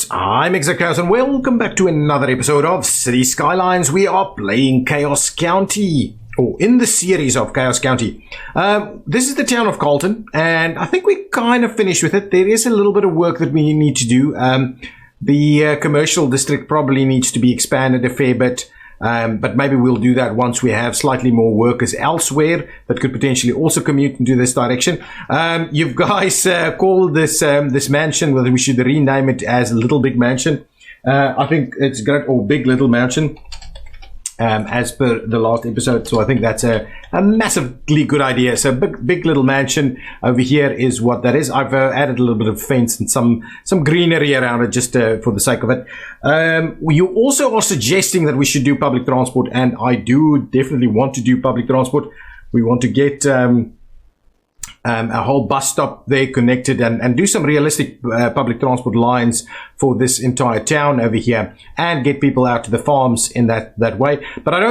folks, I'm ExactChaos and welcome back to another episode of City Skylines. We are playing Chaos County, or in the series of Chaos County. This is the town of Carlton, and I think we're kind of finished with it. There is a little bit of work that we need to do. The commercial district probably needs to be expanded a fair bit. But maybe we'll do that once we have slightly more workers elsewhere that could potentially also commute into this direction. You guys called this this mansion, whether we should rename it as Little Big Mansion. I think it's great, or Big Little Mansion, as per the last episode. So I think that's a massively good idea. So big Little Mansion over here is what that is. I've added a little bit of fence and some greenery around it just for the sake of it. You also are suggesting that we should do public transport, and I do definitely want to do public transport. We want to get a whole bus stop there connected and do some realistic public transport lines for this entire town over here and get people out to the farms in that way. But I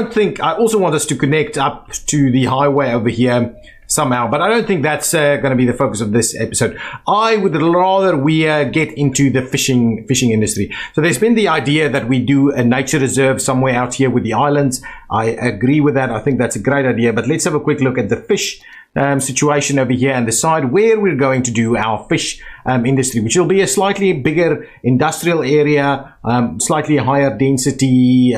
also want us to connect up to the highway over here somehow, but I don't think that's going to be the focus of this episode. I would rather we get into the fishing industry. So there's been the idea that we do a nature reserve somewhere out here with the islands. I agree with that. I think that's a great idea, but let's have a quick look at the fish situation over here and decide where we're going to do our fish industry, which will be a slightly bigger industrial area, slightly higher density,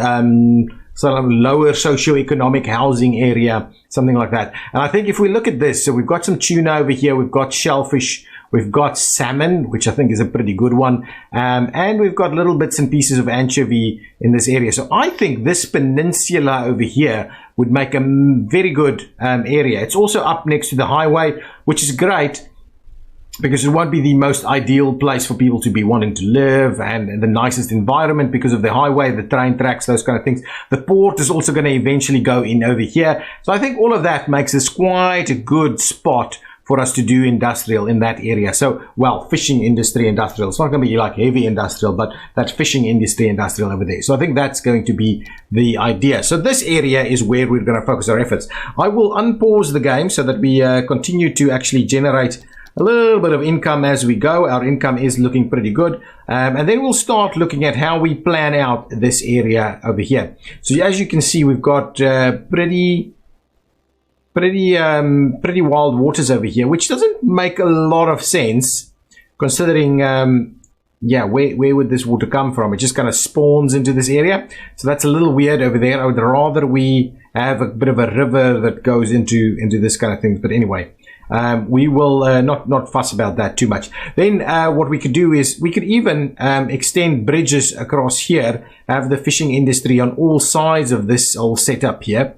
sort of lower socioeconomic housing area, something like that. And I think if we look at this, so we've got some tuna over here, we've got shellfish, we've got salmon, which I think is a pretty good one, and we've got little bits and pieces of anchovy in this area. So I think this peninsula over here would make a very good area. It's also up next to the highway, which is great because it won't be the most ideal place for people to be wanting to live and the nicest environment because of the highway, the train tracks, those kind of things. The port is also going to eventually go in over here. So I think all of that makes this quite a good spot for us to do industrial in that area. So, well, fishing industry industrial. It's not going to be like heavy industrial, but that fishing industry industrial over there. So I think that's going to be the idea. So this area is where we're going to focus our efforts. I will unpause the game so that we continue to actually generate a little bit of income as we go. Our income is looking pretty good. And then we'll start looking at how we plan out this area over here. So as you can see, we've got pretty wild waters over here, which doesn't make a lot of sense considering where would this water come from? It just kind of spawns into this area, so that's a little weird over there. I would rather we have a bit of a river that goes into this kind of thing, but anyway, we will not fuss about that too much. Then what we could do is we could even extend bridges across here, have the fishing industry on all sides of this whole setup here.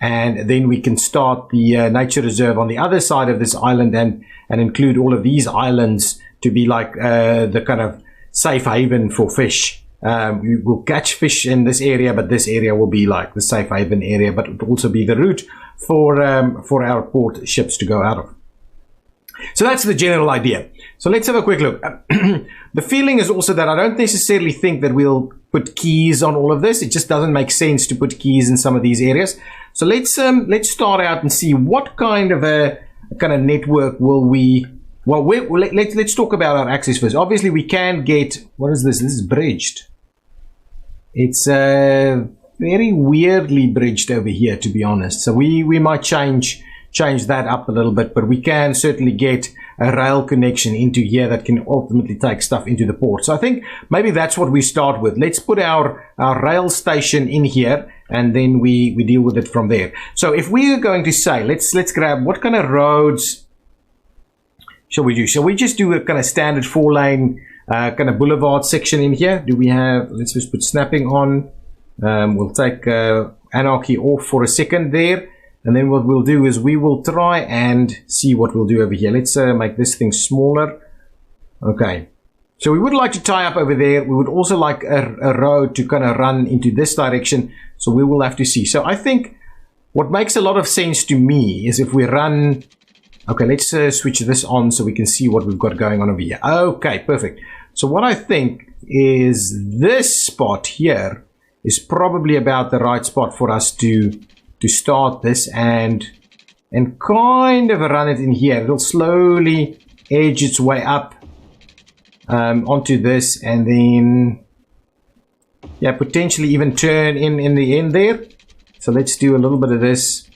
And then we can start the nature reserve on the other side of this island and include all of these islands to be like the kind of safe haven for fish. We will catch fish in this area, but this area will be like the safe haven area, but it will also be the route for our port ships to go out of. So that's the general idea. So let's have a quick look. The feeling is also that I don't necessarily think that we'll put keys on all of this. It just doesn't make sense to put keys in some of these areas. So let's start out and see what kind of network will we. Well, let's talk about our access first. Obviously, we can get, what is this? This is bridged. It's very weirdly bridged over here, to be honest. So we might change that up a little bit, but we can certainly get a rail connection into here that can ultimately take stuff into the port. So I think maybe that's what we start with. Let's put our rail station in here, and then we deal with it from there. So if we are going to say, let's grab, what kind of roads shall we do? Shall we just do a kind of standard 4-lane kind of boulevard section in here? Do we have, let's just put snapping on. We'll take anarchy off for a second there. And then what we'll do is we will try and see what we'll do over here. Let's make this thing smaller. Okay. So we would like to tie up over there. We would also like a road to kind of run into this direction. So we will have to see. So I think what makes a lot of sense to me is if we run... Okay, let's switch this on so we can see what we've got going on over here. Okay, perfect. So what I think is this spot here is probably about the right spot for us to start this and kind of run it in here. It'll slowly edge its way up onto this, and then yeah, potentially even turn in the end there. So let's do a little bit of this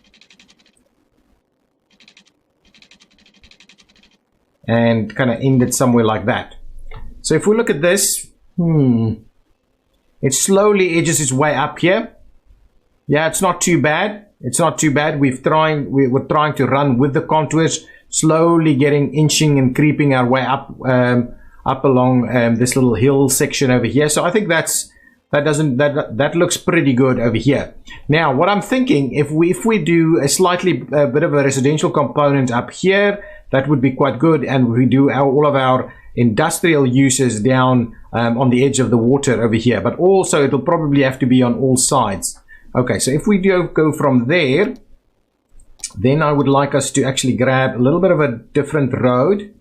and kind of end it somewhere like that. So if we look at this, it slowly edges its way up here. Yeah, it's not too bad. It's not too bad. We're trying to run with the contours, slowly inching and creeping our way up up along this little hill section over here. So I think that looks pretty good over here. Now, what I'm thinking, if we do a bit of a residential component up here, that would be quite good, and we do all of our industrial uses down on the edge of the water over here. But also, it'll probably have to be on all sides. Okay, so if we do go from there, then I would like us to actually grab a little bit of a different road.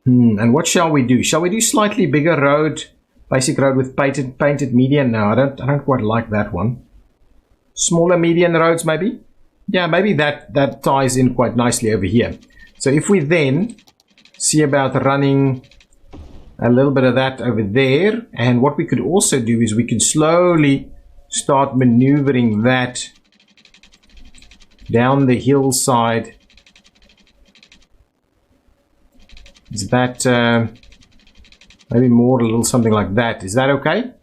And what shall we do? Shall we do slightly bigger road? Basic road with painted median? No, I don't quite like that one. Smaller median roads, maybe? Yeah, maybe that ties in quite nicely over here. So if we then see about running a little bit of that over there, and what we could also do is we could slowly start maneuvering that down the hillside. Is that maybe more a little something like that? Is that okay?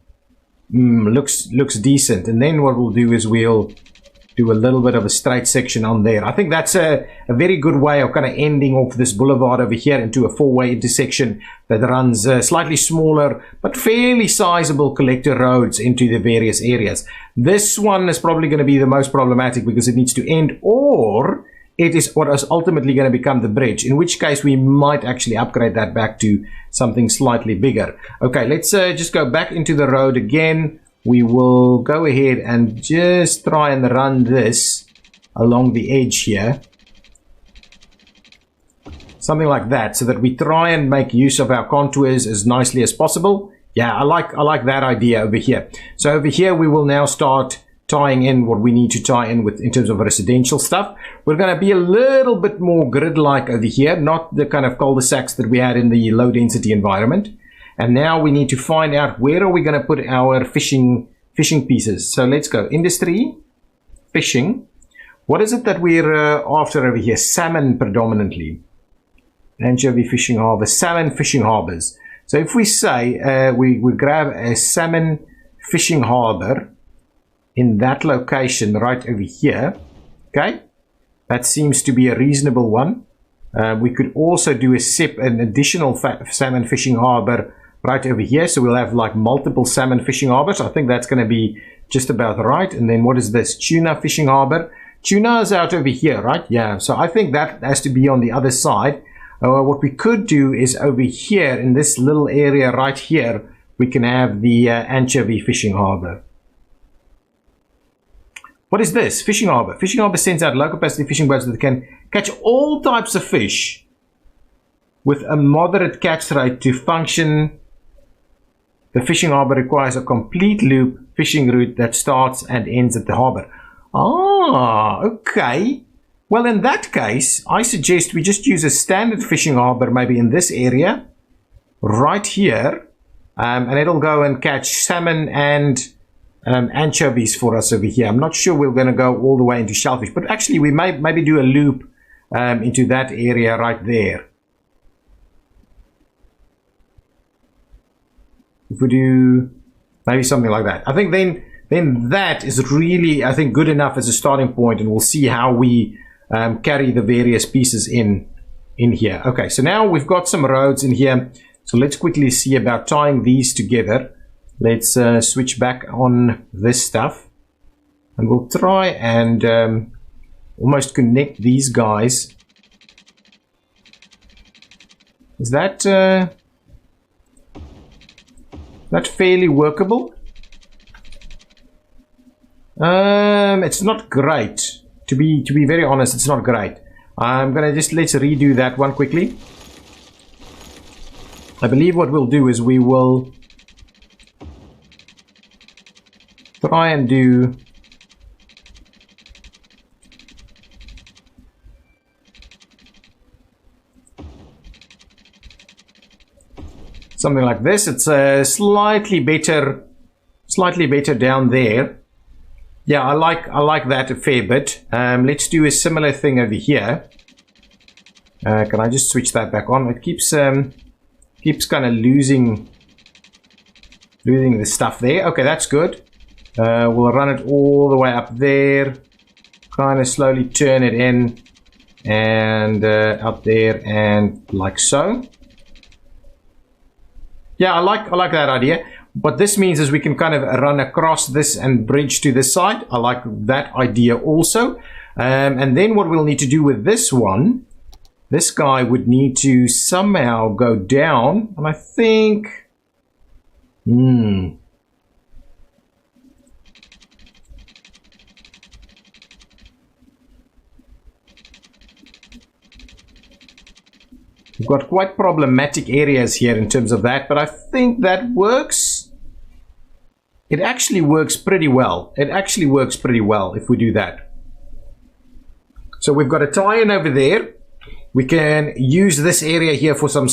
Looks decent. And then what we'll do is we'll do a little bit of a straight section on there. I think that's a very good way of kind of ending off this boulevard over here into a four-way intersection that runs slightly smaller but fairly sizable collector roads into the various areas. This one is probably going to be the most problematic because it needs to end, or it is what is ultimately going to become the bridge, in which case we might actually upgrade that back to something slightly bigger. Okay, let's just go back into the road again. We will go ahead and just try and run this along the edge here. Something like that, so that we try and make use of our contours as nicely as possible. Yeah, I like that idea over here. So over here we will now start tying in what we need to tie in with in terms of residential stuff. We're going to be a little bit more grid-like over here, not the kind of cul-de-sacs that we had in the low-density environment. And now we need to find out where are we going to put our fishing pieces. So let's go industry, fishing. What is it that we're after over here? Salmon predominantly. Anchovy fishing harbor, salmon fishing harbors. So if we say we grab a salmon fishing harbor in that location right over here, okay, that seems to be a reasonable one. We could also do an additional salmon fishing harbor right over here, so we'll have like multiple salmon fishing harbors. I think that's going to be just about right. And then what is this? Tuna fishing harbor. Tuna is out over here, right? Yeah, so I think that has to be on the other side. What we could do is over here in this little area right here, we can have the anchovy fishing harbor. What is this? Fishing harbor. Fishing harbor sends out low capacity fishing boats that can catch all types of fish with a moderate catch rate to function. The fishing harbor requires a complete loop fishing route that starts and ends at the harbor. Ah, okay. Well, in that case, I suggest we just use a standard fishing harbor maybe in this area, right here, and it'll go and catch salmon and anchovies for us over here. I'm not sure we're going to go all the way into shellfish, but actually we might maybe do a loop into that area right there. If we do maybe something like that, I think then that is really, I think, good enough as a starting point, and we'll see how we carry the various pieces in here. Okay, so now we've got some roads in here, so let's quickly see about tying these together. Let's switch back on this stuff, and we'll try and almost connect these guys. Is that fairly workable? It's not great. To be very honest, it's not great. I'm gonna let's redo that one quickly. I believe what we'll do is we will try and do something like this. It's slightly better down there. Yeah, I like that a fair bit. Let's do a similar thing over here. Can I just switch that back on? It keeps kind of losing the stuff there. Okay, that's good. We'll run it all the way up there. Kind of slowly turn it in and up there and like so. Yeah, I like that idea. What this means is we can kind of run across this and bridge to this side. I like that idea also. And then what we'll need to do with this one, this guy would need to somehow go down. And I think... We've got quite problematic areas here in terms of that, but I think that works. It actually works pretty well. It actually works pretty well if we do that. So we've got a tie-in over there. We can use this area here for some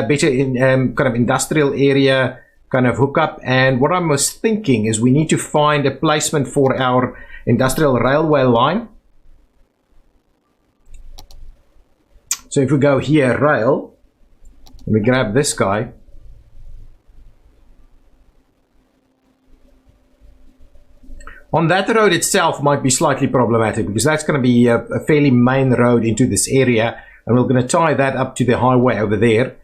better kind of industrial area kind of hookup. And what I was thinking is we need to find a placement for our industrial railway line. So if we go here, rail, and we grab this guy. On that road itself might be slightly problematic because that's going to be a fairly main road into this area, and we're going to tie that up to the highway over there.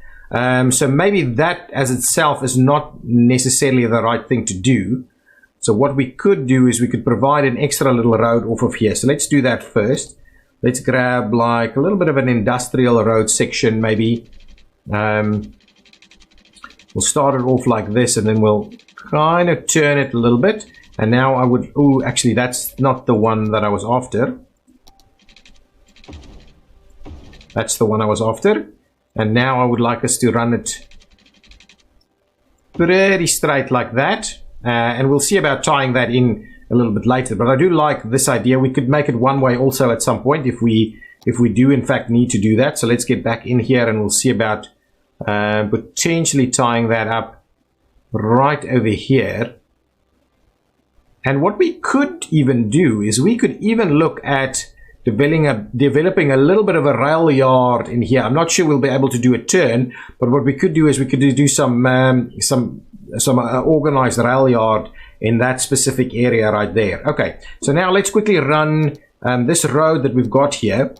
So maybe that as itself is not necessarily the right thing to do. So what we could do is we could provide an extra little road off of here. So let's do that first. Let's grab like a little bit of an industrial road section maybe. We'll start it off like this and then we'll kind of turn it a little bit. And now I would, oh, actually that's not the one that I was after. That's the one I was after. And now I would like us to run it pretty straight like that. And we'll see about tying that in a little bit later. But I do like this idea. We could make it one way also at some point if we do in fact need to do that. So let's get back in here and we'll see about potentially tying that up right over here. And what we could even do is we could even look at developing a little bit of a rail yard in here. I'm not sure we'll be able to do a turn, but what we could do is we could do some organized rail yard in that specific area right there. Okay, so now let's quickly run this road that we've got here.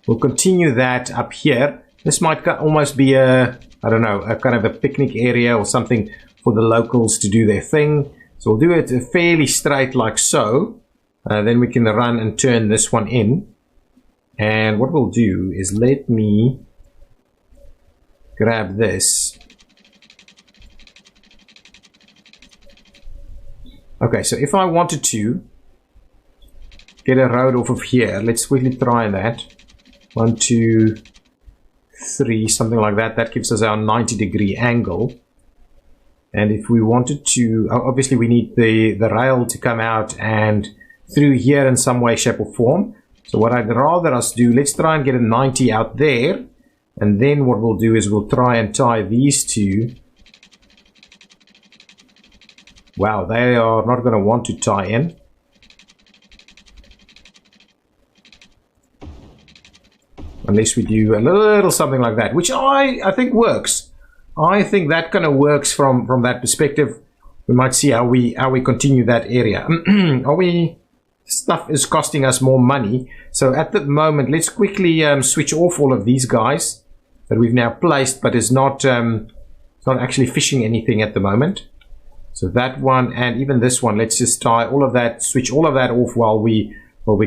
We'll continue that up here. This might almost be a, I don't know, a kind of a picnic area or something for the locals to do their thing. So we'll do it fairly straight like so. Then we can run and turn this one in. And what we'll do is let me grab this. Okay, so if I wanted to get a road off of here, let's quickly try that. 1, 2, 3, something like that. That gives us our 90-degree angle. And if we wanted to, obviously we need the rail to come out and through here in some way, shape or form. So what I'd rather us do, let's try and get a 90 out there. And then what we'll do is we'll try and tie these two. Wow, they are not going to want to tie in. Unless we do a little something like that, which I think works. I think that kind of works from that perspective. We might see how we continue that area. Stuff is costing us more money. So at the moment, let's quickly switch off all of these guys that we've now placed, but is not actually fishing anything at the moment. So that one and even this one, let's just tie all of that, switch all of that off while we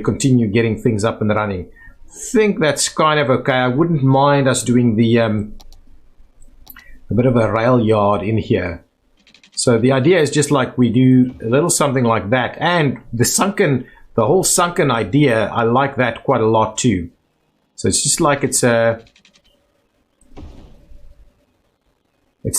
continue getting things up and running. I think that's kind of okay. I wouldn't mind us doing the a bit of a rail yard in here. So the idea is just like we do a little something like that. And the whole sunken idea, I like that quite a lot too. So it's just like it's a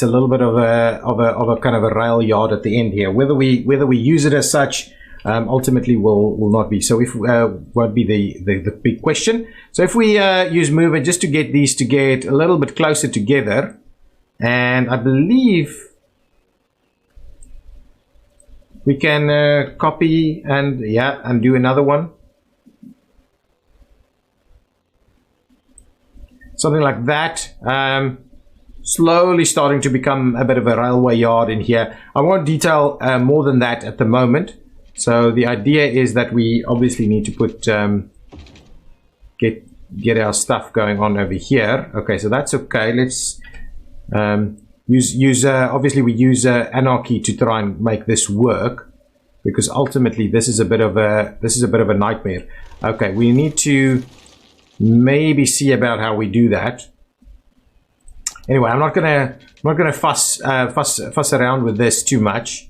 little bit of a kind of a rail yard at the end here. Whether we use it as such ultimately will not be. So if won't be the big question. So if we use mover just to get these to get a little bit closer together. And I believe we can copy and do another one. Something like that. Slowly starting to become a bit of a railway yard in here. I won't detail more than that at the moment. So the idea is that we obviously need to put get our stuff going on over here. Okay, so that's okay. Let's use obviously we use anarchy to try and make this work, because ultimately this is a bit of a nightmare. Okay, we need to maybe see about how we do that. Anyway, I'm not gonna fuss around with this too much.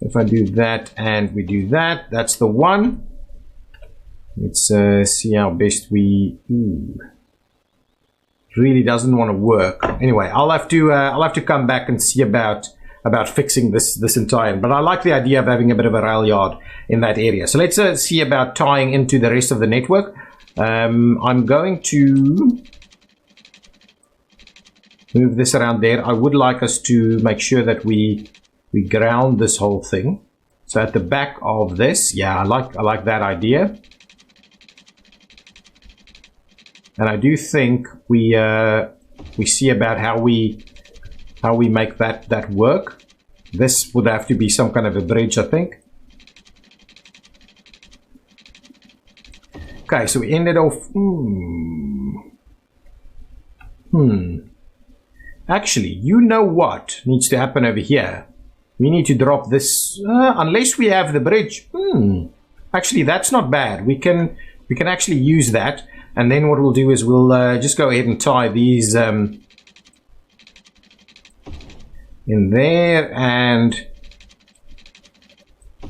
If I do that and we do that, that's the one. Let's see how best we. Really doesn't want to work. Anyway, I'll have to come back and see about fixing this entire. But I like the idea of having a bit of a rail yard in that area. So let's see about tying into the rest of the network. I'm going to move this around there. I would like us to make sure that we ground this whole thing. So at the back of this, yeah, I like that idea. And I do think we see about how we make that work. This would have to be some kind of a bridge, I think. Okay, so we ended off. Actually, you know what needs to happen over here? We need to drop this, unless we have the bridge. Actually, that's not bad. We can actually use that, and then what we'll do is we'll just go ahead and tie these in there and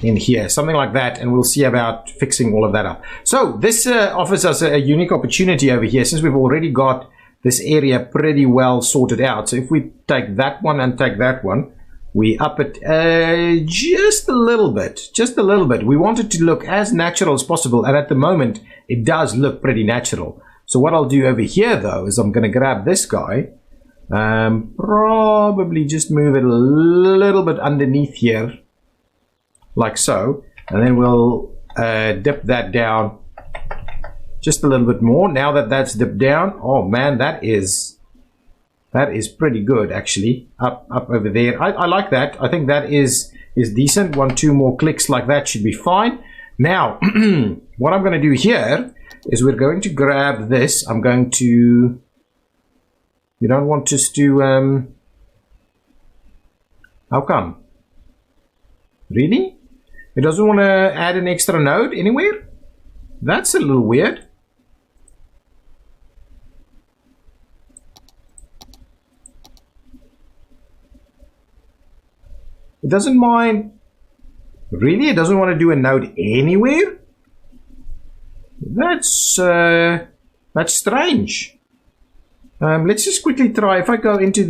in here, something like that, and we'll see about fixing all of that up. So this offers us a unique opportunity over here, since we've already got this area pretty well sorted out. So if we take that one and take that one, we up it just a little bit. We want it to look as natural as possible, and at the moment it does look pretty natural. So what I'll do over here though is I'm going to grab this guy, probably just move it a little bit underneath here, like so, and then we'll dip that down just a little bit more. Now that that's dipped down, oh man, that is pretty good actually. Up over there, I like that. I think that is decent. 1-2 more clicks like that should be fine. Now what I'm going to do here is we're going to grab this. I'm going to, you don't want us to how come? Really? It doesn't want to add an extra node anywhere? That's a little weird. It doesn't mind. Really? It doesn't want to do a node anywhere? That's strange. Let's just quickly try. If I go into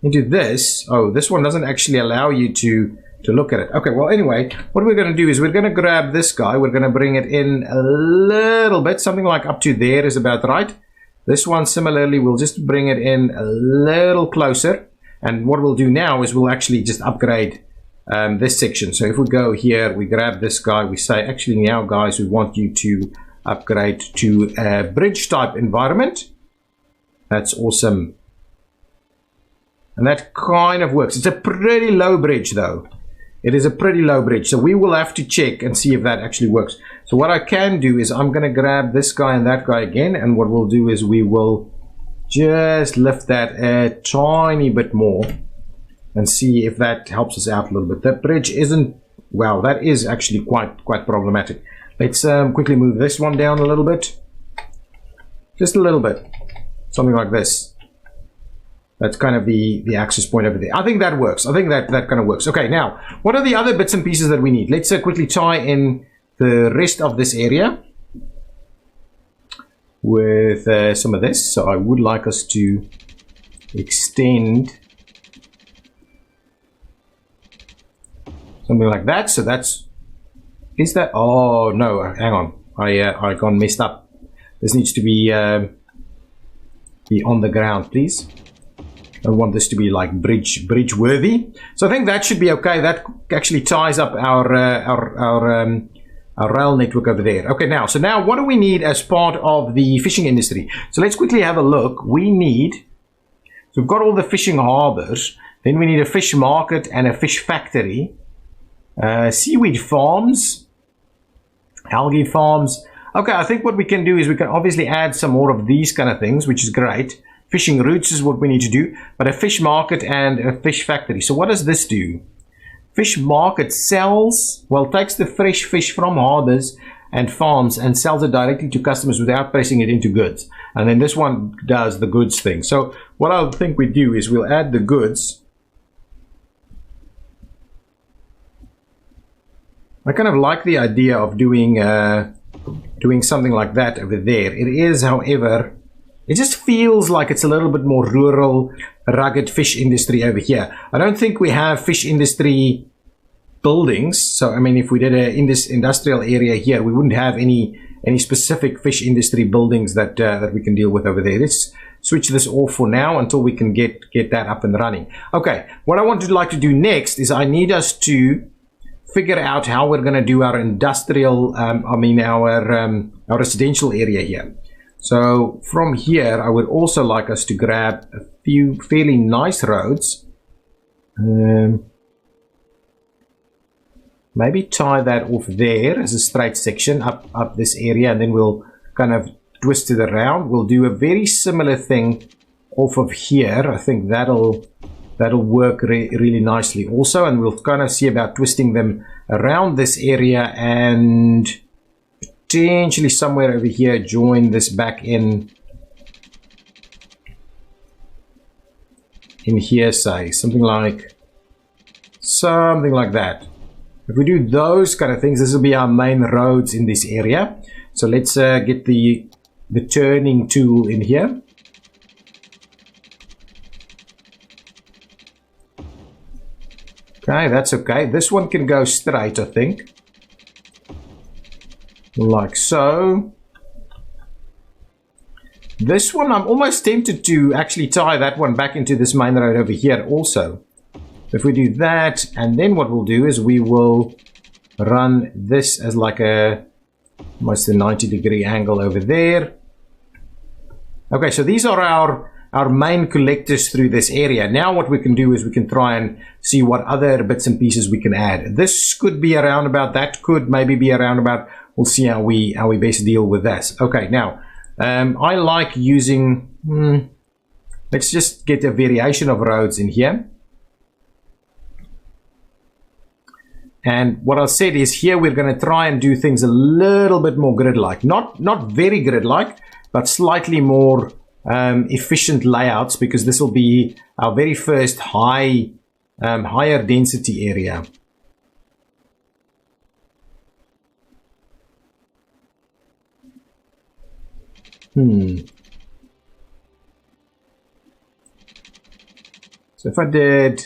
this, oh, this one doesn't actually allow you to look at it. Okay, well, anyway, what we're going to do is we're going to grab this guy. We're going to bring it in a little bit. Something like up to there is about right. This one, similarly, we'll just bring it in a little closer. And what we'll do now is we'll actually just upgrade this section. So if we go here, we grab this guy, we say, actually now guys, we want you to upgrade to a bridge type environment. That's awesome. And that kind of works. It's a pretty low bridge though. It is a pretty low bridge. So we will have to check and see if that actually works. So what I can do is I'm going to grab this guy and that guy again. And what we'll do is we will just lift that a tiny bit more and see if that helps us out a little bit. That bridge isn't, wow, that is actually quite problematic. Let's quickly move this one down a little bit. Just a little bit. Something like this. That's kind of the access point over there. I think that works. I think that kind of works. Okay, now, what are the other bits and pieces that we need? Let's quickly tie in the rest of this area with some of this. So I would like us to extend something like that. So that's, is that, oh no, hang on, I got messed up. This needs to be on the ground, please. don't want this to be like bridge worthy. So I think that should be okay. That actually ties up our rail network over there. Okay, now what do we need as part of the fishing industry? So let's quickly have a look. So we've got all the fishing harbors. Then we need a fish market and a fish factory. Seaweed farms. Algae farms. Okay, I think what we can do is we can obviously add some more of these kind of things, which is great. Fishing routes is what we need to do. But a fish market and a fish factory. So what does this do? Fish market takes the fresh fish from harbors and farms and sells it directly to customers without pressing it into goods. And then this one does the goods thing. So what I think we do is we'll add the goods. I kind of like the idea of doing something like that over there. It is, however, it just feels like it's a little bit more rural, rugged fish industry over here. I don't think we have fish industry buildings. So, I mean, if we did in this industrial area here, we wouldn't have any specific fish industry buildings that we can deal with over there. Let's switch this off for now until we can get that up and running. Okay, what I want to like to do next is I need us to figure out how we're going to do our industrial, our residential area here. So from here, I would also like us to grab a few fairly nice roads. Maybe tie that off there as a straight section up this area, and then we'll kind of twist it around. We'll do a very similar thing off of here. I think that'll work really nicely also, and we'll kind of see about twisting them around this area and potentially somewhere over here join this back in here, say something like that. If we do those kind of things, this will be our main roads in this area. So let's get the turning tool in here. Okay, that's okay. This one can go straight, I think. Like so. This one, I'm almost tempted to actually tie that one back into this main road over here also. If we do that, and then what we'll do is we will run this as like almost a 90-degree angle over there. Okay, so these are our main collectors through this area. Now what we can do is we can try and see what other bits and pieces we can add. This could be around about, that could maybe be around about. We'll see how we best deal with this. Okay, now I like using, let's just get a variation of roads in here. And what I said is here we're going to try and do things a little bit more grid-like. Not very grid-like, but slightly more efficient layouts, because this will be our very first higher density area. So if I did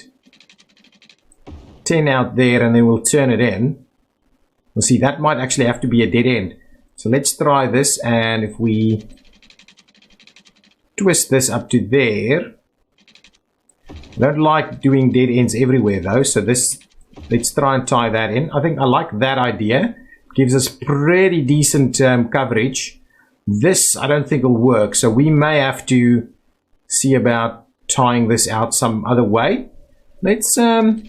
10 out there and then we'll turn it in, we'll see that might actually have to be a dead end. So let's try this, and if we twist this up to there, I don't like doing dead ends everywhere though, so this, let's try and tie that in. I think I like that idea. Gives us pretty decent coverage. This I don't think will work, so we may have to see about tying this out some other way. Let's run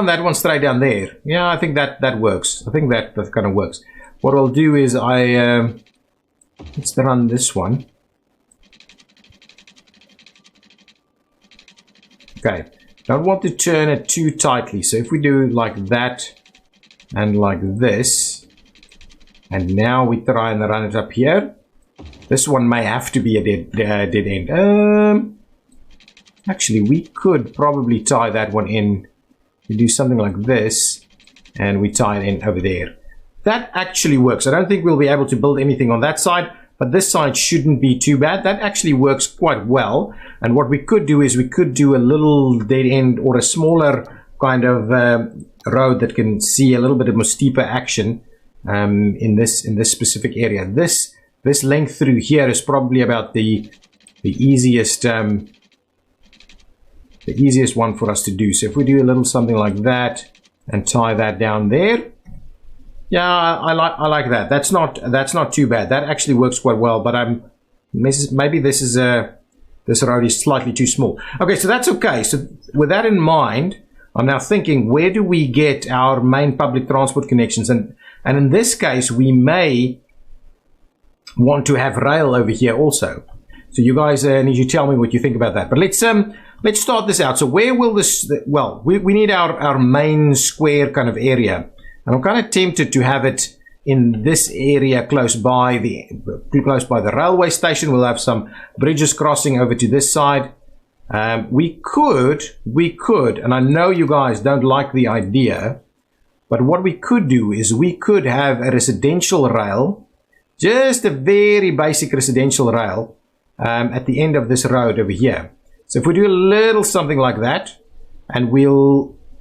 that one straight down there. Yeah, I think that works. I think that kind of works. What I'll do is let's run this one. Okay, don't want to turn it too tightly. So if we do like that and like this, and now we try and run it up here, this one may have to be a dead end. Actually, we could probably tie that one in. We do something like this, and we tie it in over there. That actually works. I don't think we'll be able to build anything on that side, but this side shouldn't be too bad. That actually works quite well. And what we could do is we could do a little dead end or a smaller kind of road that can see a little bit of more steeper action in this specific area. This length through here is probably about the the easiest one for us to do. So if we do a little something like that and tie that down there, yeah, I like that. That's not too bad. That actually works quite well. But maybe this road is slightly too small. Okay, so that's okay. So with that in mind, I'm now thinking, where do we get our main public transport connections? And in this case, we may want to have rail over here also. So you guys need to tell me what you think about that. But let's start this out. So where will this? Well, we need our main square kind of area, and I'm kind of tempted to have it in this area close by the railway station. We'll have some bridges crossing over to this side. We could, and I know you guys don't like the idea, but what we could do is we could have a residential rail, just a very basic residential rail, at the end of this road over here. So if we do a little something like that, and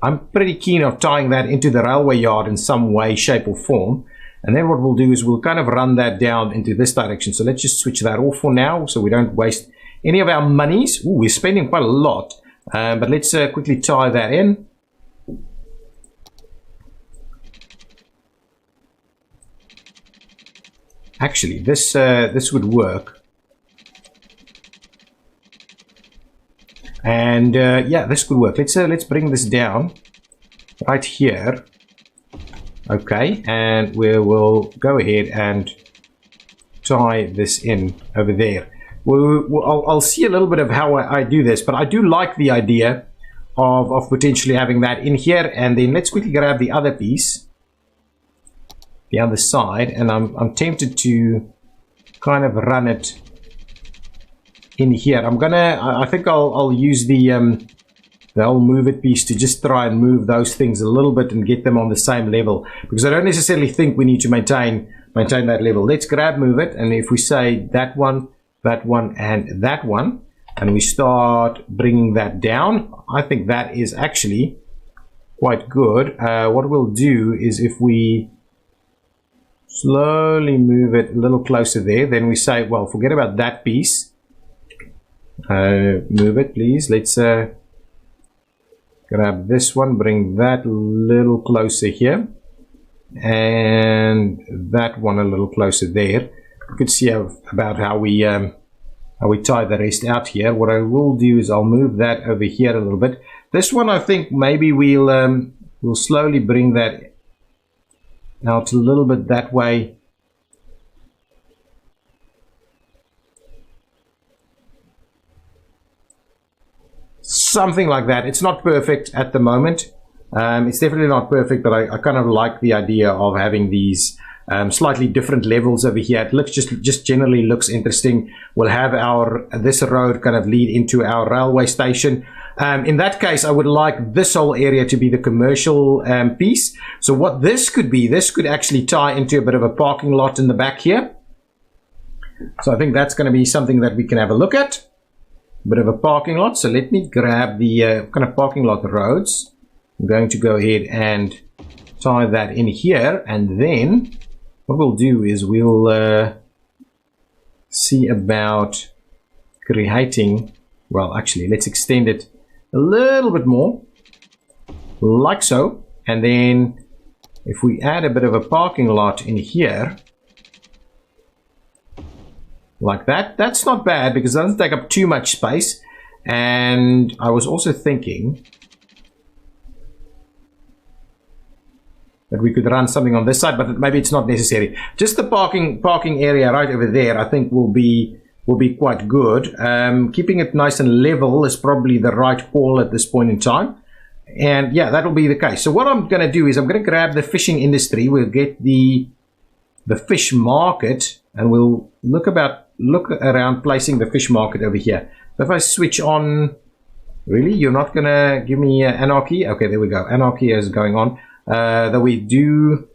I'm pretty keen on tying that into the railway yard in some way, shape or form. And then what we'll do is we'll kind of run that down into this direction. So let's just switch that off for now so we don't waste any of our monies. Ooh, we're spending quite a lot. But let's quickly tie that in. Actually, this would work. And yeah, this could work. Let's bring this down right here. Okay, and we will go ahead and tie this in over there. I'll see a little bit of how I do this, but I do like the idea of potentially having that in here. And then let's quickly grab the other piece, the other side, and I'm tempted to kind of run it in here. I think I'll use the whole move it piece to just try and move those things a little bit and get them on the same level, because I don't necessarily think we need to maintain that level. Let's grab move it, and if we say that one, and that one, and we start bringing that down, I think that is actually quite good. What we'll do is if we slowly move it a little closer there, then we say, well, forget about that piece. Move it, please. Let's grab this one, bring that a little closer here, and that one a little closer there. You could see about how we tie the rest out here. What I will do is I'll move that over here a little bit. This one, I think maybe we'll slowly bring that out a little bit that way. Something like that. It's not perfect at the moment. It's definitely not perfect, but I kind of like the idea of having these slightly different levels over here. It looks just generally looks interesting. We'll have this road kind of lead into our railway station. In that case, I would like this whole area to be the commercial piece. So what this could be, this could actually tie into a bit of a parking lot in the back here. So I think that's going to be something that we can have a look at. Bit of a parking lot. So let me grab the kind of parking lot roads. I'm going to go ahead and tie that in here, and then what we'll do is we'll see about creating, well, actually let's extend it a little bit more like so, and then if we add a bit of a parking lot in here like that, that's not bad because it doesn't take up too much space. And I was also thinking that we could run something on this side, but maybe it's not necessary. Just the parking area right over there, I think will be quite good. Keeping it nice and level is probably the right call at this point in time. And yeah, that'll be the case. So what I'm going to do is I'm going to grab the fishing industry. We'll get the fish market, and we'll look around placing the fish market over here. So if I switch on, really, you're not going to give me anarchy? Okay, there we go. Anarchy is going on. That we do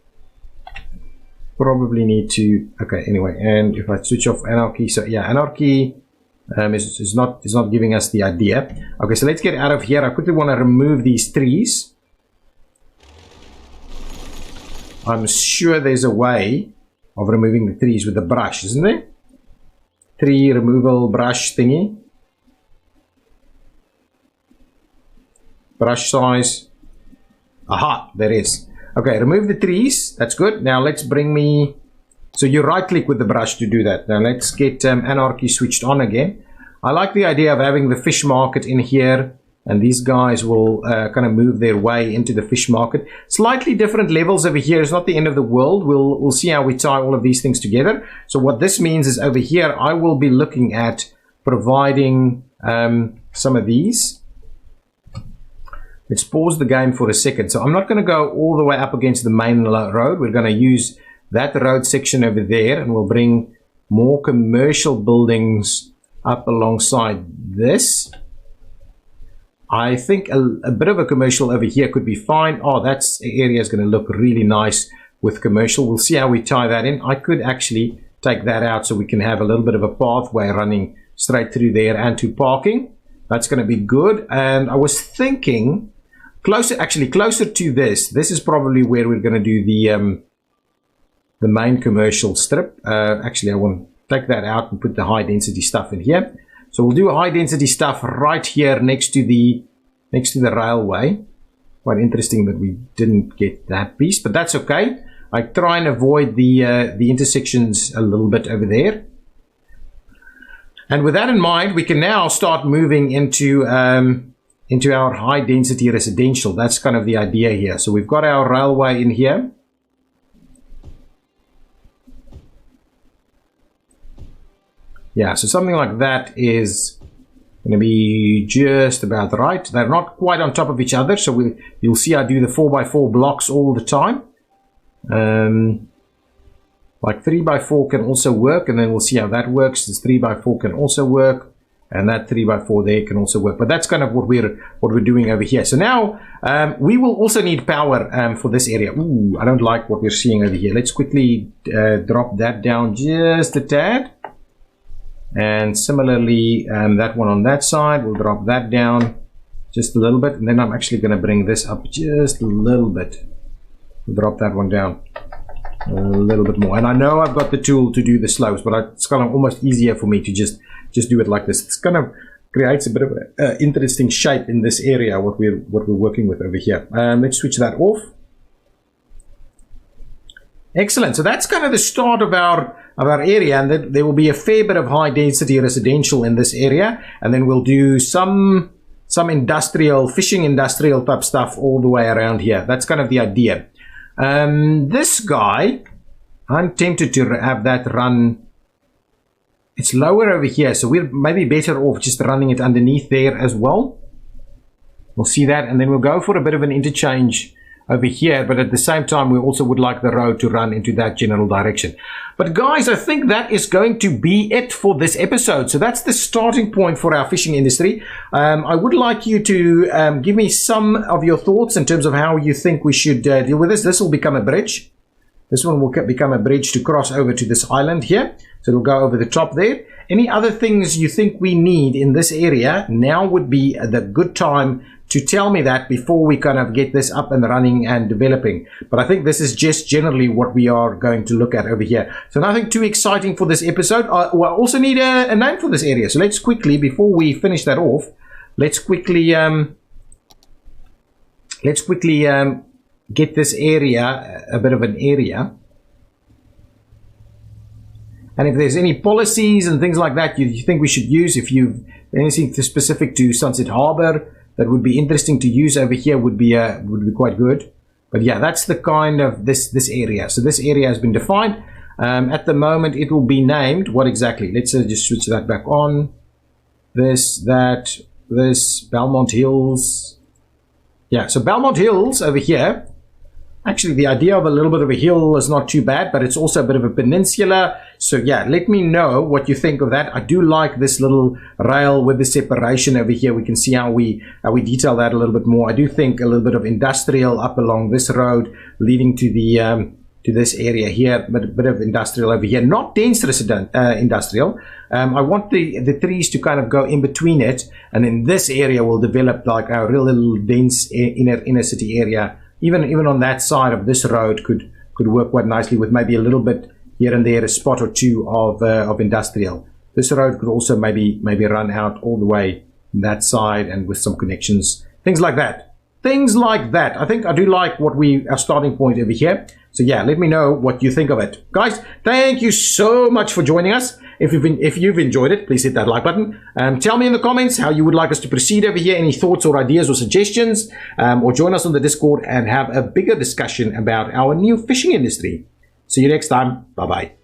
probably need to, okay, anyway, and if I switch off anarchy, so yeah, anarchy is not giving us the idea. Okay, so let's get out of here. I quickly want to remove these trees. I'm sure there's a way of removing the trees with the brush, isn't there? tree removal brush thingy. Brush size. Aha, there is. Okay, remove the trees. That's good. Now let's bring me... So you right click with the brush to do that. Now let's get anarchy switched on again. I like the idea of having the fish market in here, and these guys will kind of move their way into the fish market. Slightly different levels over here. It's not the end of the world. We'll see how we tie all of these things together. So what this means is over here, I will be looking at providing some of these. Let's pause the game for a second. So I'm not going to go all the way up against the main road. We're going to use that road section over there, and we'll bring more commercial buildings up alongside this. I think a bit of a commercial over here could be fine. Oh, that area is going to look really nice with commercial. We'll see how we tie that in. I could actually take that out so we can have a little bit of a pathway running straight through there and to parking. That's going to be good. And I was thinking closer to this. This is probably where we're going to do the main commercial strip. Actually, I want to take that out and put the high density stuff in here. So we'll do high density stuff right here next to the railway. Quite interesting that we didn't get that piece, but that's okay. I try and avoid the intersections a little bit over there. And with that in mind, we can now start moving into our high density residential. That's kind of the idea here. So we've got our railway in here. Yeah, so something like that is going to be just about right. They're not quite on top of each other, so you'll see I do the 4x4 blocks all the time. Like 3x4 can also work, and then we'll see how that works. This 3x4 can also work, and that 3x4 there can also work. But that's kind of what we're doing over here. So now we will also need power for this area. Ooh, I don't like what we're seeing over here. Let's quickly drop that down just a tad. And similarly, that one on that side, we'll drop that down just a little bit. And then I'm actually going to bring this up just a little bit. We'll drop that one down a little bit more. And I know I've got the tool to do the slopes, but it's kind of almost easier for me to just do it like this. It's kind of creates a bit of an interesting shape in this area, what we're working with over here. Let's switch that off. Excellent. So that's kind of the start of our area, and there will be a fair bit of high density residential in this area, and then we'll do some industrial, fishing industrial type stuff all the way around here. That's kind of the idea. This guy, I'm tempted to have that run. It's lower over here, so we're maybe better off just running it underneath there as well. We'll see that, and then we'll go for a bit of an interchange over here, but at the same time we also would like the road to run into that general direction. But guys, I think that is going to be it for this episode. So that's the starting point for our fishing industry. I would like you to give me some of your thoughts in terms of how you think we should deal with this. This will become a bridge. This one will become a bridge to cross over to this island here. So it'll go over the top there. Any other things you think we need in this area, now would be the good time to tell me that before we kind of get this up and running and developing. But I think this is just generally what we are going to look at over here. So nothing too exciting for this episode. We also need a name for this area. So let's quickly, before we finish that off, let's quickly get this area a bit of an area. And if there's any policies and things like that you think we should use, if you've anything specific to Sunset Harbor that would be interesting to use over here, would be quite good. But yeah, that's the kind of this area. So this area has been defined. At the moment, it will be named what exactly? Let's just switch that back on. This Belmont Hills. Yeah, so Belmont Hills over here. Actually, the idea of a little bit of a hill is not too bad, but it's also a bit of a peninsula. So yeah, let me know what you think of that. I do like this little rail with the separation over here. We can see how we detail that a little bit more. I do think a little bit of industrial up along this road leading to the to this area here, but a bit of industrial over here. Not dense resident industrial. I want the trees to kind of go in between it, and in this area will develop like a real little dense inner city area. Even on that side of this road could work quite nicely with maybe a little bit here and there, a spot or two of industrial. this road could also maybe run out all the way that side and with some connections, things like that. I think I do like what our starting point over here. So yeah, let me know what you think of it. Guys, thank you so much for joining us. If you've enjoyed it, please hit that like button. Tell me in the comments how you would like us to proceed over here, any thoughts or ideas or suggestions, or join us on the Discord and have a bigger discussion about our new fishing industry. See you next time. Bye-bye.